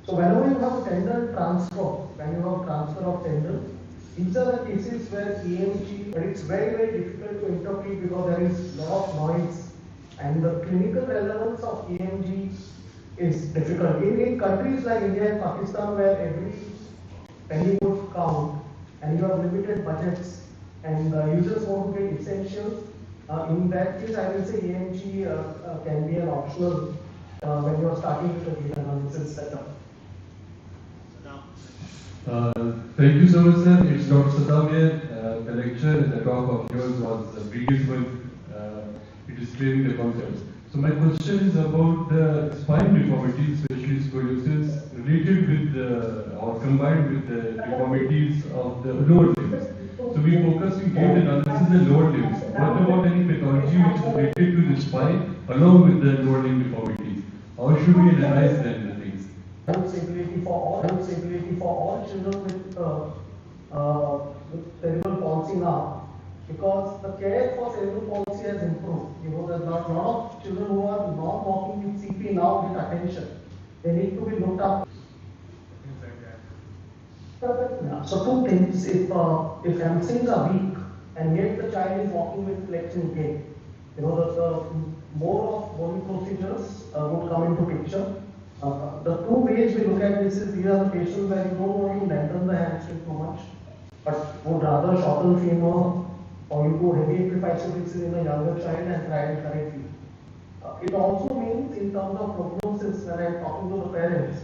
So whenever you have tendon transfer, when you have transfer of tendon, these are the cases where EMG, but it's very difficult to interpret because there is a lot of noise and the clinical relevance of EMG is difficult. In countries like India and Pakistan where every penny would count and you have limited budgets and users want to get essentials, in that case I will say EMG can be an optional when you are starting with the data analysis setup. Thank you so much, sir. It's Dr. Saddam here. The lecture and the talk of yours was the previous one. It is clearing the concepts. So my question is about the spine deformities, especially scoliosis, related with or combined with the deformities of the lower limbs. So we focus in gait analysis the lower limbs. What about any pathology which is related to the spine along with the lower limb deformities? How should we analyze them? Stability for all children with cerebral palsy now, because the care for cerebral palsy has improved. You know, there's not a lot of children who are not walking with CP now with attention. They need to be looked up. Yeah. So two things: if hamstrings are weak and yet the child is walking with flexion gait, you know, the more of bony procedures would come into picture. The two ways we look at this is these are the patients where you don't want to lengthen the hamstring too much, but would rather shorten femur, or you do heavy epiphyseal in a younger child and try and correct it. It also means in terms of prognosis, when I am talking to the parents,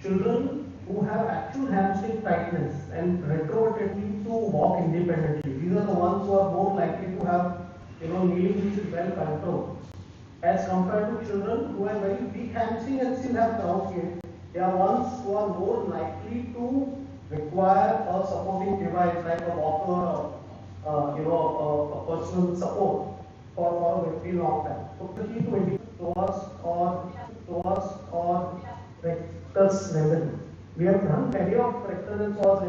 children who have actual hamstring tightness and retrovertebral to walk independently, these are the ones who are more likely to have, you know, kneeling which is well controlled, as compared to children who have very weak hamstring and still have crown gait. They are ones who are more likely to require a supporting device like a walker or a personal support for a very long time. So the key to indicate psoas or rectus remedy. We have done many of rectus and psoas